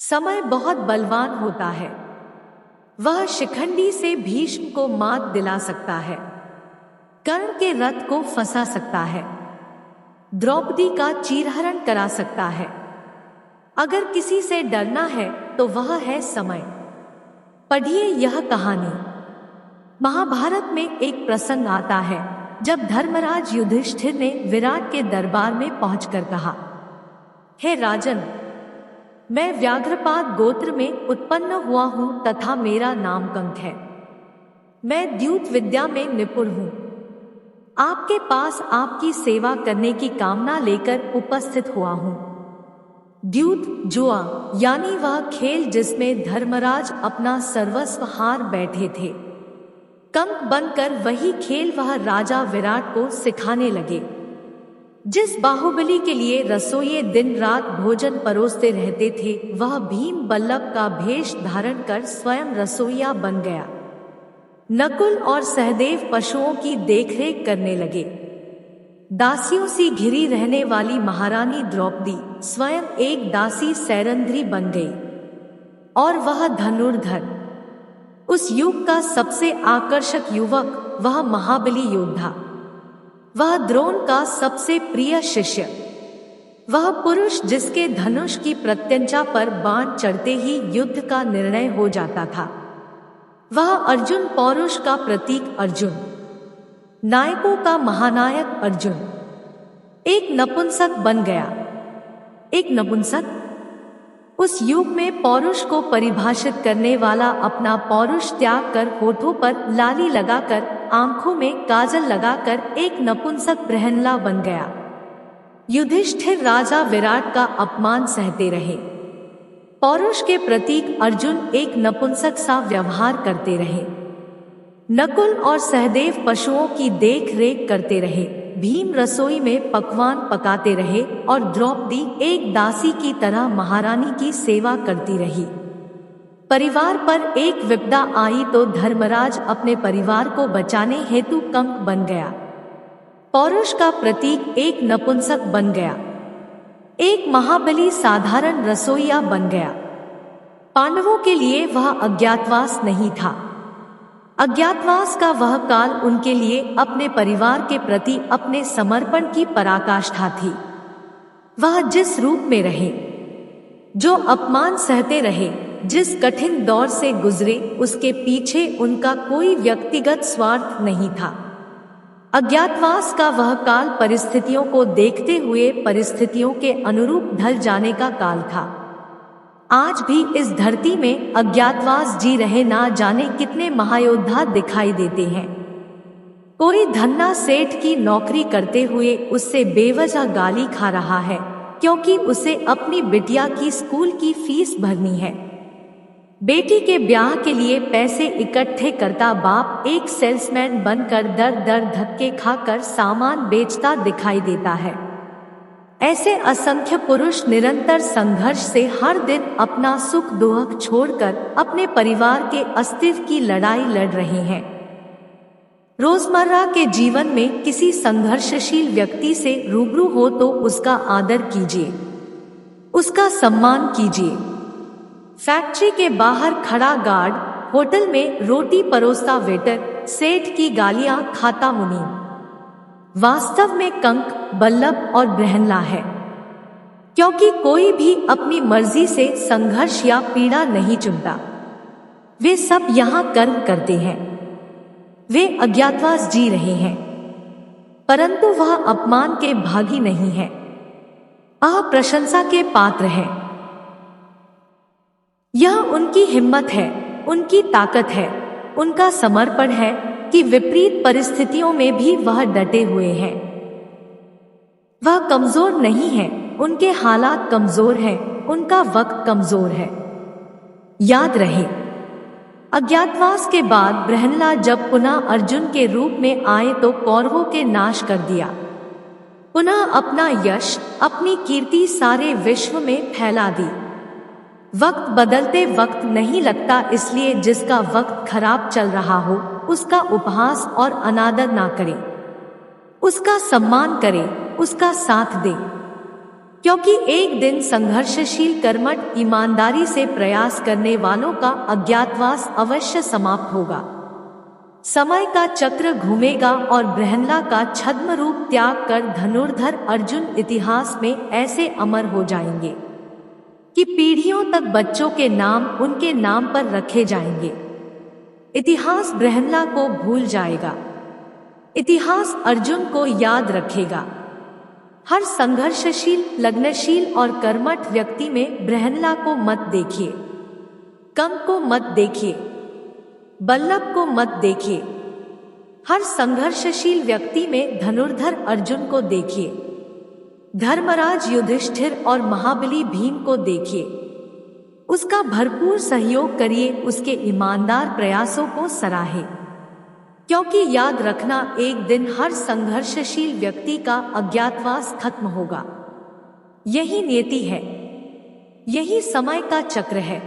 समय बहुत बलवान होता है। वह शिखंडी से भीष्म को मात दिला सकता है, कर्ण के रथ को फंसा सकता है, द्रौपदी का चीरहरण करा सकता है। अगर किसी से डरना है तो वह है समय। पढ़िए यह कहानी। महाभारत में एक प्रसंग आता है जब धर्मराज युधिष्ठिर ने विराट के दरबार में पहुंचकर कहा, हे राजन, मैं व्याघ्रपाद गोत्र में उत्पन्न हुआ हूं तथा मेरा नाम कंक है। मैं द्यूत विद्या में निपुण हूं। आपके पास आपकी सेवा करने की कामना लेकर उपस्थित हुआ हूं। द्यूत जुआ यानी वह खेल जिसमें धर्मराज अपना सर्वस्व हार बैठे थे। कंक बनकर वही खेल वह राजा विराट को सिखाने लगे। जिस बाहुबली के लिए रसोइये दिन रात भोजन परोसते रहते थे, वह भीम बल्लभ का भेष धारण कर स्वयं रसोइया बन गया। नकुल और सहदेव पशुओं की देखरेख करने लगे। दासियों सी घिरी रहने वाली महारानी द्रौपदी स्वयं एक दासी सैरंध्री बन गई और वह धनुर्धर। उस युग का सबसे आकर्षक युवक वह महाबली योद्धा, वह द्रोण का सबसे प्रिय शिष्य, वह पुरुष जिसके धनुष की प्रत्यंचा पर बाण चढ़ते ही युद्ध का निर्णय हो जाता था, वह अर्जुन, पौरुष का प्रतीक अर्जुन, नायकों का महानायक अर्जुन, एक नपुंसक बन गया। एक नपुंसक उस युग में पौरुष को परिभाषित करने वाला अपना पौरुष त्याग कर होठों पर लाली लगाकर, आंखों में काजल लगाकर एक नपुंसक प्रहनला बन गया। युधिष्ठिर राजा विराट का अपमान सहते रहे। पौरुष के प्रतीक अर्जुन एक नपुंसक सा व्यवहार करते रहे। नकुल और सहदेव पशुओं की देख रेख करते रहे। भीम रसोई में पकवान पकाते रहे और द्रौपदी एक दासी की तरह महारानी की सेवा करती रही। परिवार पर एक विपदा आई तो धर्मराज अपने परिवार को बचाने हेतु कंक बन गया। पौरुष का प्रतीक एक नपुंसक बन गया। एक महाबली साधारण रसोइया बन गया। पांडवों के लिए वह अज्ञातवास नहीं था। अज्ञातवास का वह काल उनके लिए अपने परिवार के प्रति अपने समर्पण की पराकाष्ठा थी। वह जिस रूप में रहे, जो अपमान सहते रहे, जिस कठिन दौर से गुजरे, उसके पीछे उनका कोई व्यक्तिगत स्वार्थ नहीं था। अज्ञातवास का वह काल परिस्थितियों को देखते हुए परिस्थितियों के अनुरूप ढल जाने का काल था। आज भी इस धरती में अज्ञातवास जी रहे ना जाने कितने महायोद्धा दिखाई देते हैं। कोई धन्ना सेठ की नौकरी करते हुए उससे बेवजह गाली खा रहा है क्योंकि उसे अपनी बिटिया की स्कूल की फीस भरनी है। बेटी के ब्याह के लिए पैसे इकट्ठे करता बाप एक सेल्समैन बनकर दर दर धक्के खाकर सामान बेचता दिखाई देता है। ऐसे असंख्य पुरुष निरंतर संघर्ष से हर दिन अपना सुख दुख छोड़कर अपने परिवार के अस्तित्व की लड़ाई लड़ रहे हैं। रोजमर्रा के जीवन में किसी संघर्षशील व्यक्ति से रूबरू हो तो उसका आदर कीजिए, उसका सम्मान कीजिए। फैक्ट्री के बाहर खड़ा गार्ड, होटल में रोटी परोसता वेटर, सेठ की गालियां खाता मुनीम, वास्तव में कंक, बल्लभ और ब्रहनला है। क्योंकि कोई भी अपनी मर्जी से संघर्ष या पीड़ा नहीं चुनता। वे सब यहाँ कर्म करते हैं। वे अज्ञातवास जी रहे हैं, परंतु वह अपमान के भागी नहीं है, प्रशंसा के पात्र है। यह उनकी हिम्मत है, उनकी ताकत है, उनका समर्पण है कि विपरीत परिस्थितियों में भी वह डटे हुए हैं। वह कमजोर नहीं है, उनके हालात कमजोर हैं, उनका वक्त कमजोर है। याद रहे, अज्ञातवास के बाद ब्रहनला जब पुनः अर्जुन के रूप में आए तो कौरवों के नाश कर दिया। पुनः अपना यश, अपनी कीर्ति सारे विश्व में फैला दी। वक्त बदलते वक्त नहीं लगता, इसलिए जिसका वक्त खराब चल रहा हो उसका उपहास और अनादर ना करें, उसका सम्मान करें, उसका साथ दें। क्योंकि एक दिन संघर्षशील कर्मठ ईमानदारी से प्रयास करने वालों का अज्ञातवास अवश्य समाप्त होगा। समय का चक्र घूमेगा और बृहन्ला का छद्म रूप त्याग कर धनुर्धर अर्जुन इतिहास में ऐसे अमर हो जाएंगे कि पीढ़ियों तक बच्चों के नाम उनके नाम पर रखे जाएंगे। इतिहास बृहन्ला को भूल जाएगा, इतिहास अर्जुन को याद रखेगा। हर संघर्षशील, लग्नशील और कर्मठ व्यक्ति में बृहन्ला को मत देखिए, कंस को मत देखिए, बल्लभ को मत देखिए। हर संघर्षशील व्यक्ति में धनुर्धर अर्जुन को देखिए, धर्मराज युधिष्ठिर और महाबली भीम को देखिए। उसका भरपूर सहयोग करिए, उसके ईमानदार प्रयासों को सराहे, क्योंकि याद रखना एक दिन हर संघर्षशील व्यक्ति का अज्ञातवास खत्म होगा। यही नियति है, यही समय का चक्र है।